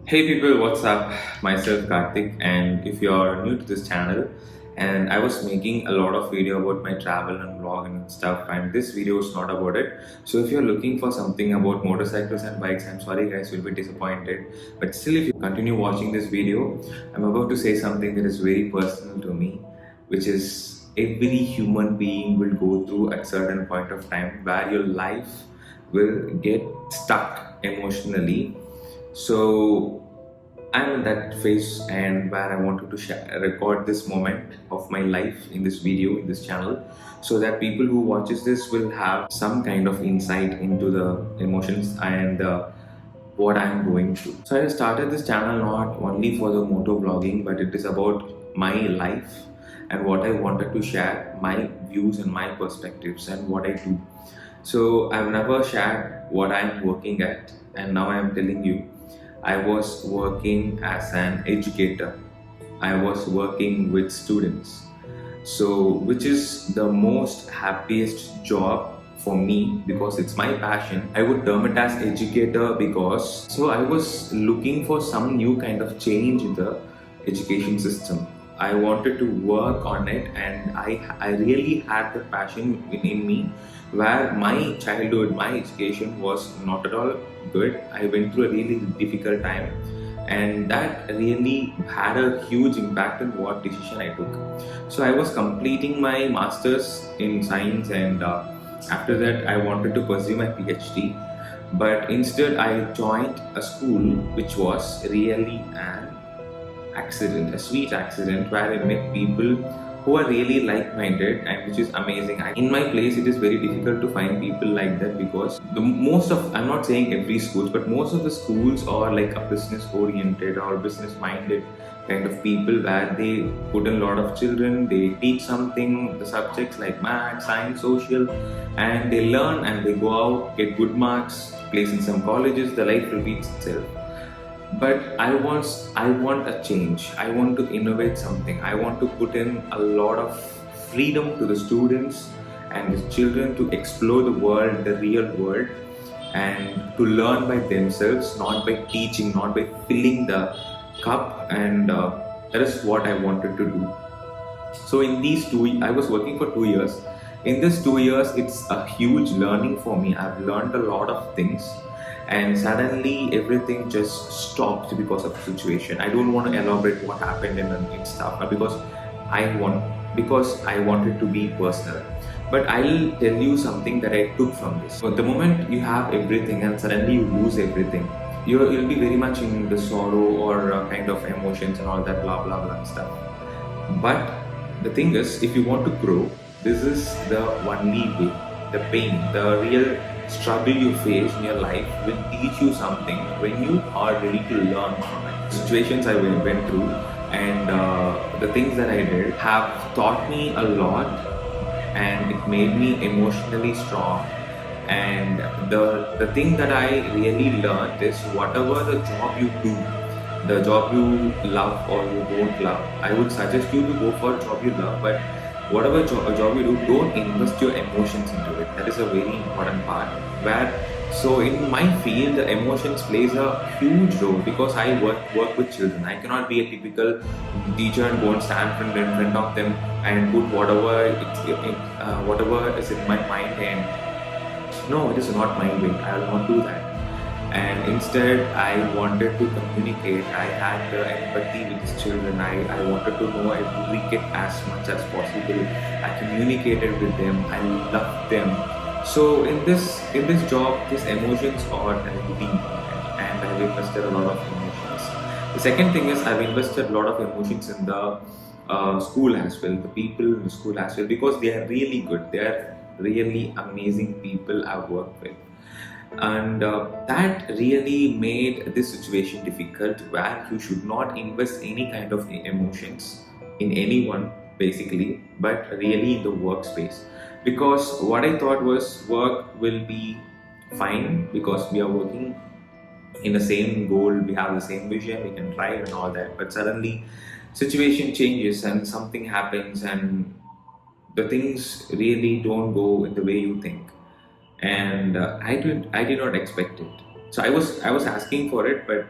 Hey people, what's up? Myself Karthik, and if you're new to this channel, and I was making a lot of video about my travel and vlog and stuff, and this video is not about it. So if you're looking for something about motorcycles and bikes, I'm sorry guys, you'll be disappointed. But still, if you continue watching this video, I'm about to say something that is very personal to me, which is every human being will go through at certain point of time where your life will get stuck emotionally. So I'm in that phase and where I wanted to record this moment of my life in this video, in this channel, so that people who watches this will have some kind of insight into the emotions and what I'm going through. So I started this channel not only for the moto vlogging, but it is about my life and what I wanted to share, my views and my perspectives and what I do. So I've never shared what I'm working at, and now I'm telling you I was working as an educator. I was working with students. So, which is the most happiest job for me because it's my passion. I would term it as educator because I was looking for some new kind of change in the education system. I wanted to work on it, and I really had the passion in me where my childhood, my education was not at all good. I went through a really difficult time, and that really had a huge impact on what decision I took. So I was completing my masters in science, and after that I wanted to pursue my PhD. But instead, I joined a school which was really an accident, a sweet accident where I met people who are really like-minded, and which is amazing. In my place, it is very difficult to find people like that because I'm not saying every schools, but most of the schools are like a business-oriented or business-minded kind of people where they put in a lot of children, they teach something, the subjects like math, science, social, and they learn and they go out, get good marks, place in some colleges, the life repeats itself. But I want a change. I want to innovate something. I want to put in a lot of freedom to the students and the children to explore the world, the real world, and to learn by themselves, not by teaching, not by filling the cup. And that is what I wanted to do. So in these I was working for 2 years. In this 2 years, it's a huge learning for me. I've learned a lot of things, and suddenly everything just stopped because of the situation. I don't want to elaborate what happened in stuff I want because I wanted to be personal. But I'll tell you something that I took from this. So the moment you have everything and suddenly you lose everything, you'll be very much in the sorrow or kind of emotions and all that blah blah blah stuff. But the thing is, if you want to grow, this is the only way. The pain, the real struggle you face in your life will teach you something when you are ready to learn from it. Situations I went through and the things that I did have taught me a lot, and it made me emotionally strong. And the thing that I really learned is whatever the job you do, the job you love or you don't love, I would suggest you to go for a job you love. But whatever job you do, don't invest your emotions into it. That is a very important part. Where so in my field, the emotions plays a huge role because I work with children. I cannot be a typical teacher and go and stand in front of them and put whatever is in my mind. And no, it is not my way. I will not do that. And instead, I wanted to communicate. I had the empathy with these children. I wanted to know every kid as much as possible. I communicated with them. I loved them. So in this job, these emotions are really important, and I've invested a lot of emotions. The second thing is I've invested a lot of emotions in the school as well. The people in the school as well, because they are really good. They are really amazing people I've worked with, and that really made this situation difficult where you should not invest any kind of emotions in anyone basically, but really in the workspace. Because what I thought was work will be fine because we are working in the same goal, we have the same vision, we can try and all that. But suddenly situation changes and something happens, and the things really don't go in the way you think. And I did not expect it. So I was asking for it, but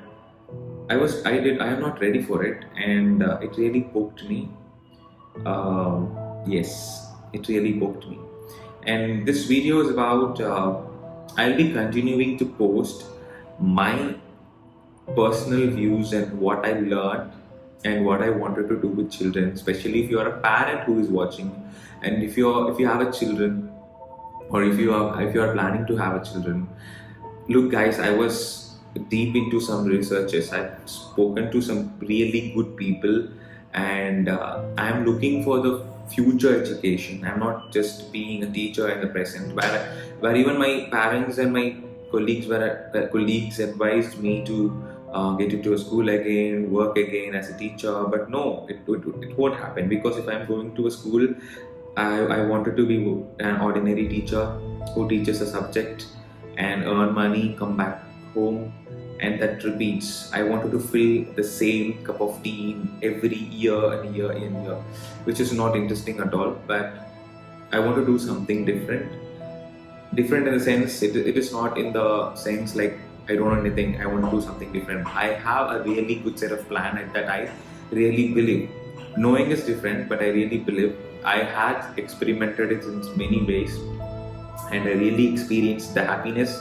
I am not ready for it, and it really poked me. Yes, it really poked me. And this video is about, I'll be continuing to post my personal views and what I learned and what I wanted to do with children, especially if you're a parent who is watching, and if you have a children, or if you are planning to have a children. Look, guys, I was deep into some researches. I've spoken to some really good people, and I'm looking for the future education. I'm not just being a teacher in the present, where even my parents and my colleagues advised me to get into a school again, work again as a teacher. But no, it won't happen, because if I'm going to a school, I wanted to be an ordinary teacher who teaches a subject and earn money, come back home, and that repeats. I wanted to fill the same cup of tea every year and year and year, which is not interesting at all. But I want to do something different. Different in the sense, it is not in the sense like I don't know anything, I want to do something different. I have a really good set of plan that I really believe. Knowing is different, but I really believe. I had experimented it in many ways, and I really experienced the happiness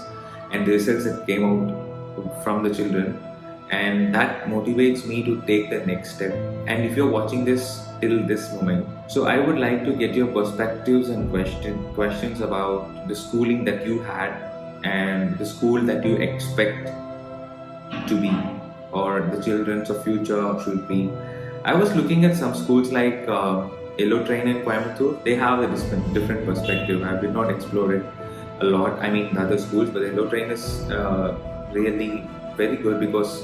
and the results that came out from the children, and that motivates me to take the next step. And if you're watching this till this moment, so I would like to get your perspectives and questions about the schooling that you had and the school that you expect to be, or the children's of future should be. I was looking at some schools like Yellow Train in Coimbatore. They have a different perspective. I did not explore it a lot. I mean, the other schools, but Yellow Train is really very good, because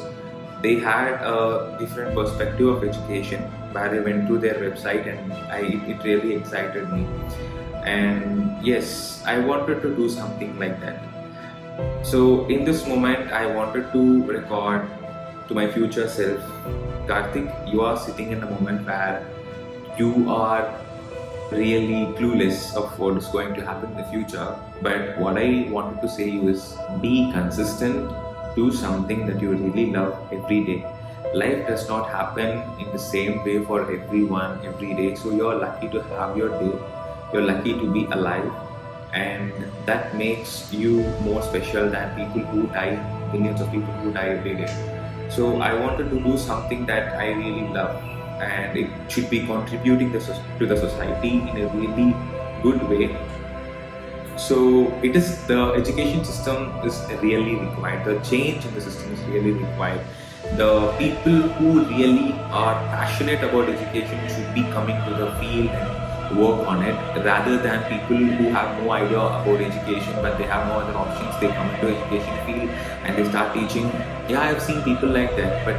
they had a different perspective of education, where I went to their website, and it really excited me. And yes, I wanted to do something like that. So in this moment, I wanted to record to my future self. Karthik, you are sitting in a moment where you are really clueless of what is going to happen in the future. But what I wanted to say is, be consistent, do something that you really love every day. Life does not happen in the same way for everyone every day. So you're lucky to have your day. You're lucky to be alive. And that makes you more special than people who die, millions of people who die every day. So I wanted to do something that I really love, and it should be contributing to the society in a really good way. So the education system is really required. The change in the system is really required. The people who really are passionate about education should be coming to the field and work on it, rather than people who have no idea about education but they have no other options. They come into education field and they start teaching. Yeah, I've seen people like that, but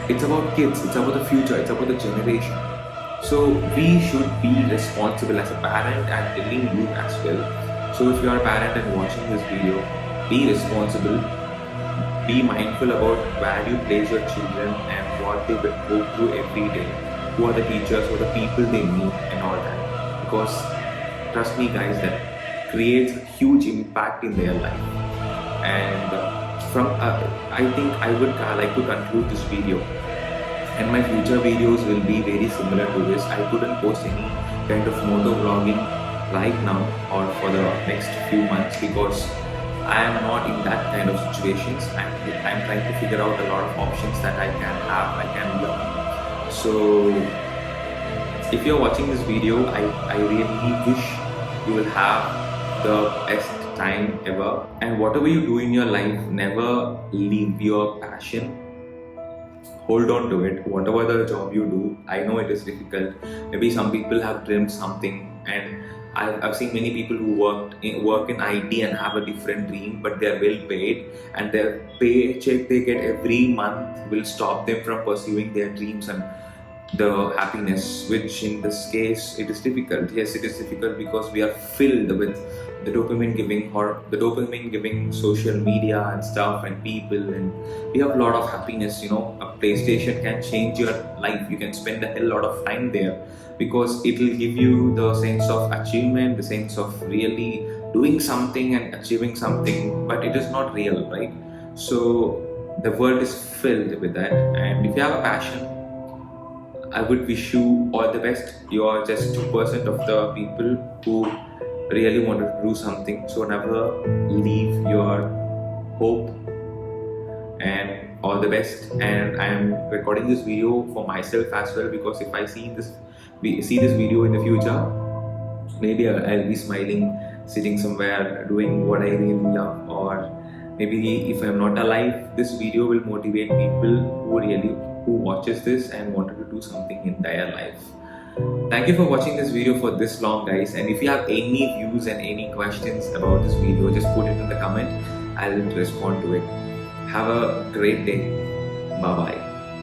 it's about kids, it's about the future, it's about the generation. So we should be responsible as a parent, and telling you as well. So if you are a parent and watching this video, be responsible, be mindful about where you place your children and what they will go through every day. Who are the teachers, who are the people they meet, and all that. Because trust me, guys, that creates a huge impact in their life. And I think I would like to conclude this video. And my future videos will be very similar to this. I couldn't post any kind of motor vlogging right now or for the next few months, because I am not in that kind of situations. I'm trying to figure out a lot of options that I can learn. So if you're watching this video, I really wish you will have the best time ever. And whatever you do in your life, never leave your passion. Hold on to it. Whatever the job you do, I know it is difficult. Maybe some people have dreamed something, and I've seen many people who work in IT and have a different dream, but they are well paid, and their paycheck they get every month will stop them from pursuing their dreams and the happiness, which in this case it is difficult. Yes, it is difficult because we are filled with the dopamine giving social media and stuff and people, and we have a lot of happiness. A PlayStation can change your life. You can spend a hell lot of time there, because it will give you the sense of achievement, the sense of really doing something and achieving something, but it is not real, right? So the world is filled with that. And if you have a passion, I would wish you all the best. You are just 2% of the people who really wanted to do something. So never leave your hope, and all the best. And I am recording this video for myself as well, because if I see this video in the future, maybe I'll be smiling, sitting somewhere doing what I really love, or maybe if I'm not alive, this video will motivate people who watches this and wanted to do something in their life. Thank you for watching this video for this long, guys. And if you have any views and any questions about this video, just put it in the comment. I'll respond to it. Have a great day. Bye bye.